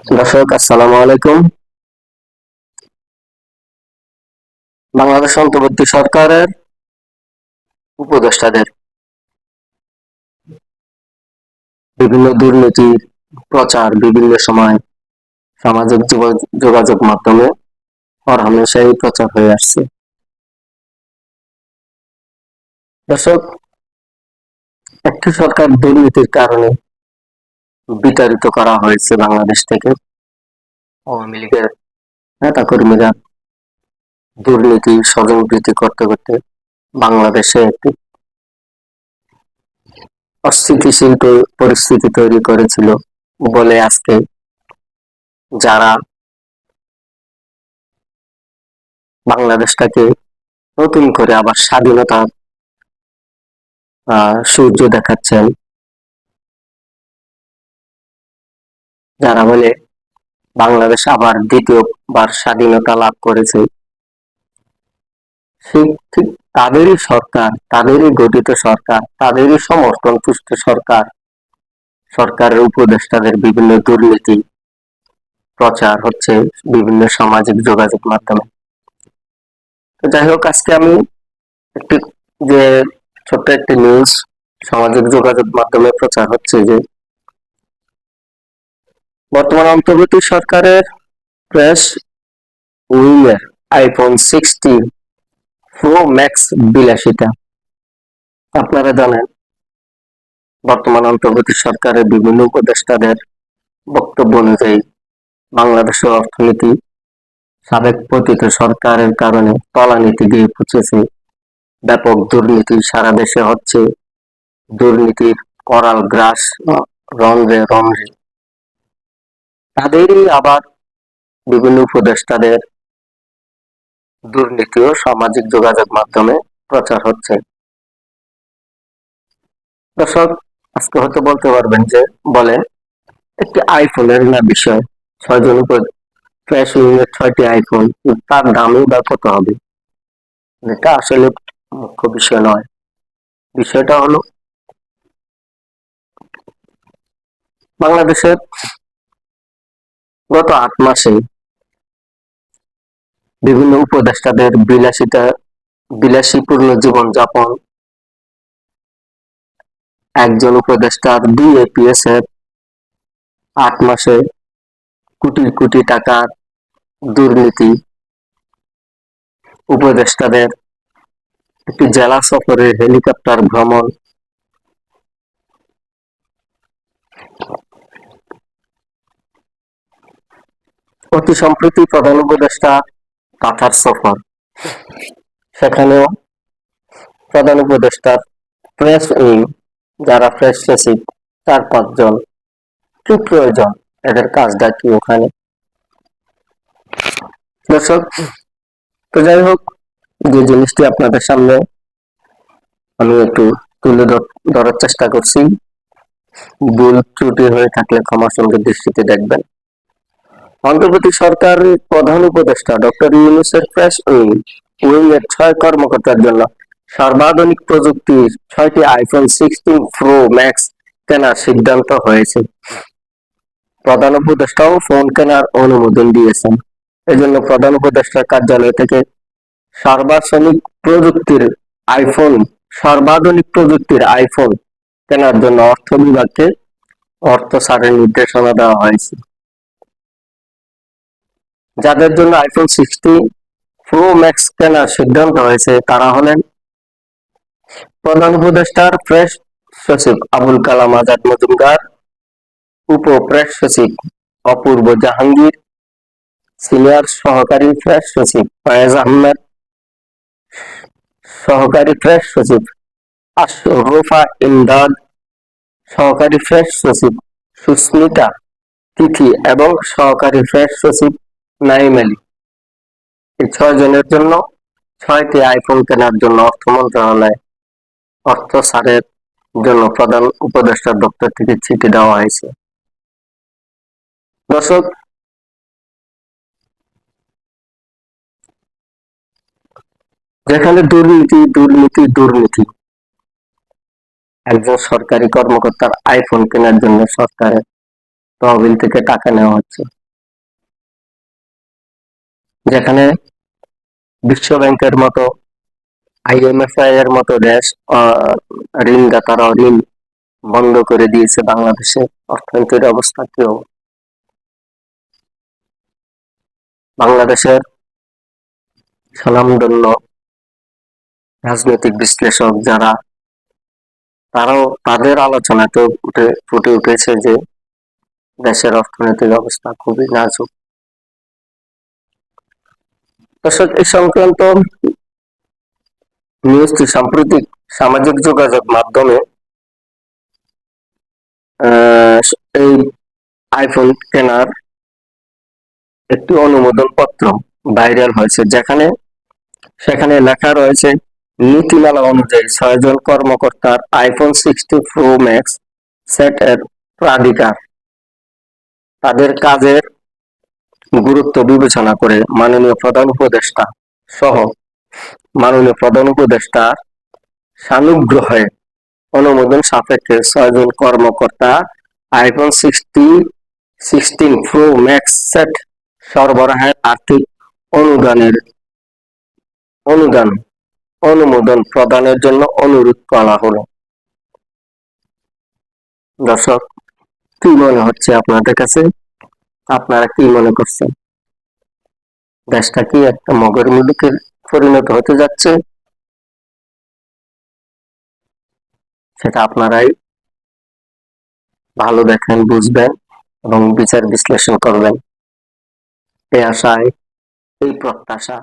দর্শক আসসালামু আলাইকুম। বাংলাদেশ অন্তর্বর্তী সরকারের উপদেষ্টাদের বিভিন্ন দুর্নীতির প্রচার বিভিন্ন সময় সামাজিক যোগাযোগ মাধ্যমে হরহামেশাই প্রচার হয়ে আসছে। দর্শক, একটি সরকার দুর্নীতির কারণে বিতাড়িত করা হয়েছে বাংলাদেশ থেকে। আওয়ামী লীগের নেতা কর্মীরা দুর্নীতি স্বজনপ্রীতি করতে করতে বাংলাদেশে একটি অস্থিতিশীল পরিস্থিতি তৈরি করেছিল বলে আজকে যারা বাংলাদেশটাকে নতুন করে আবার স্বাধীনতার সূর্য দেখাচ্ছেন, যারা বলে বাংলাদেশ আবার দ্বিতীয়বার স্বাধীনতা লাভ করেছে, সেই ঠিক তাদেরই সরকার, তাদেরই গঠিত সরকার, তাদেরই সমর্থন পুষ্ট সরকার, সরকারের উপদেষ্টাদের বিভিন্ন দুর্নীতি প্রচার হচ্ছে বিভিন্ন সামাজিক যোগাযোগ মাধ্যমে। তো যাই হোক, আজকে আমি একটি যে ছোট্ট একটি নিউজ সামাজিক যোগাযোগ মাধ্যমে প্রচার হচ্ছে যে বর্তমান অন্তর্বর্তী সরকারের প্রেস উইংয়ের আইফোন 16 প্রো ম্যাক্স বিলাসিতা। আপনারা জানেন বর্তমান অন্তর্বর্তী সরকারের বিভিন্ন উপদেষ্টাদের বক্তব্য অনুযায়ী বাংলাদেশের অর্থনীতি সাবেক পতিত সরকারের কারণে তলানিতে গিয়ে পৌঁছেছে। ব্যাপক দুর্নীতি সারা দেশে হচ্ছে, দুর্নীতির করাল গ্রাস রন্ধ্রে রন্ধ্রে। তাদেরই আবার বিভিন্ন উপদেষ্টাদের দুর্নীতিও সামাজিক যোগাযোগ মাধ্যমে প্রচার হচ্ছে। দর্শক, আজকে হয়তো বলতে পারবেন যে বলে একটি আইফোনের না বিষয়, 6 জন উপর ফ্রেশ উইংয়ের 6টি আইফোন, তার দামই বা কত হবে? এটা আসলে মুখ্য বিষয় নয়। বিষয়টা হলো বাংলাদেশের গত 8 মাসে বিভিন্ন উপদেষ্টাদের বিলাসীপূর্ণ জীবনযাপন, একজন উপদেষ্টার ডিএপিএস এর 8 মাসে কোটি কোটি টাকার দুর্নীতি, উপদেষ্টাদের একটি জেলা সফরের হেলিকপ্টার ভ্রমণ, অতি সম্প্রতি প্রধান উপদেষ্টা কাতার সফর, সেখানেও প্রধান উপদেষ্টার প্রেস উইং যারা প্রেস সচিব 4-5 জন, কি প্রয়োজন? এদের কাজটা কি ওখানে? দর্শক, তো যাই হোক, যে জিনিসটি আপনাদের সামনে আমি একটু তুলে ধরার চেষ্টা করছি, ভুল ত্রুটি হয়ে থাকলে ক্ষমার সঙ্গে দৃষ্টিতে দেখবেন। অন্তর্বর্তী সরকারের প্রধান উপদেষ্টা ডক্টর ইউনূসের প্রেস উইং এর 6 কর্মকর্তার জন্য সর্বাধুনিক প্রযুক্তির 6টি আইফোন 16 প্রো ম্যাক্স কেনার সিদ্ধান্ত হয়েছে। প্রধান উপদেষ্টাও ফোন কেনার অনুমোদন দিয়েছেন। এজন্য প্রধান উপদেষ্টার কার্যালয় থেকে সর্বাধুনিক প্রযুক্তির আইফোন কেনার জন্য অর্থ বিভাগকে অর্থ ছাড়ের নির্দেশনা দেওয়া হয়েছে। যাদের জন্য আইফোন 16 প্রো ম্যাক্স কেনার সিদ্ধান্ত হয়েছে তারা হলেন প্রধান উপদেষ্টার প্রেস সচিব আবুল কালাম আজাদ মজুমদার, উপ প্রেস সচিব অপূর্ব জাহাঙ্গীর, সিনিয়র সহকারী প্রেস সচিব ফয়েজ আহমেদ, সহকারী প্রেস সচিব আশরফা ইমদাদ, সহকারী প্রেস সচিব সুস্মিতা তিথি এবং সহকারী প্রেস সচিব নাইম আলী। এই 6 জনের জন্য 6টি আইফোন কেনার জন্য অর্থ মন্ত্রণালয় অর্থ ছাড়ের জন্য প্রধান উপদেষ্টার দপ্তর থেকে চিঠি দেওয়া হয়েছে। দর্শক, যেখানে দুর্নীতি দুর্নীতি দুর্নীতি, একজন সরকারি কর্মকর্তার আইফোন কেনার জন্য সরকারের তহবিল থেকে টাকা নেওয়া হচ্ছে, যেখানে বিশ্ব ব্যাংকের মতো, IMF এর মতো দেশ ঋণদাতারা ঋণ বন্ধ করে দিয়েছে। বাংলাদেশে অর্থনীতির অবস্থা কেউ, বাংলাদেশের স্বনামধন্য রাজনৈতিক বিশ্লেষক যারা, তারাও তাদের আলোচনাতে ফুটে উঠেছে যে দেশের অর্থনৈতিক অবস্থা খুবই নাজুক। দর্শক, এই সংক্রান্ত নিউজটি সাম্প্রতিক সামাজিক যোগাযোগ মাধ্যমে এই আইফোন কেনার একটি অনুমোদন পত্র ভাইরাল হয়েছে, সেখানে লেখা রয়েছে, নীতিমালা অনুযায়ী 6 জন কর্মকর্তার আইফোন 60 প্রো ম্যাক্স সেট এর প্রাধিকার তাদের কাজের গুরুত্ব বিবেচনা করে মাননীয় প্রধান উপদেষ্টা সহ মাননীয় প্রধান উপদেষ্টার সানুগ্রহে অনুমোদন সাপেক্ষে 6 জন কর্মকর্তা আইফোন 16 প্রো ম্যাক্স সেট সরবরাহের আর্থিক অনুমোদন প্রদানের জন্য অনুরোধ করা হলো। দর্শক, কি মনে হচ্ছে আপনাদের কাছে? আপনারা কি মনে করছেন? দেশটা কি একটা মগের মুলুকে পরিণত হতে যাচ্ছে? সেটা আপনারাই ভালো দেখেন, বুঝবেন এবং বিচার বিশ্লেষণ করবেন, এই আশায়, এই প্রত্যাশা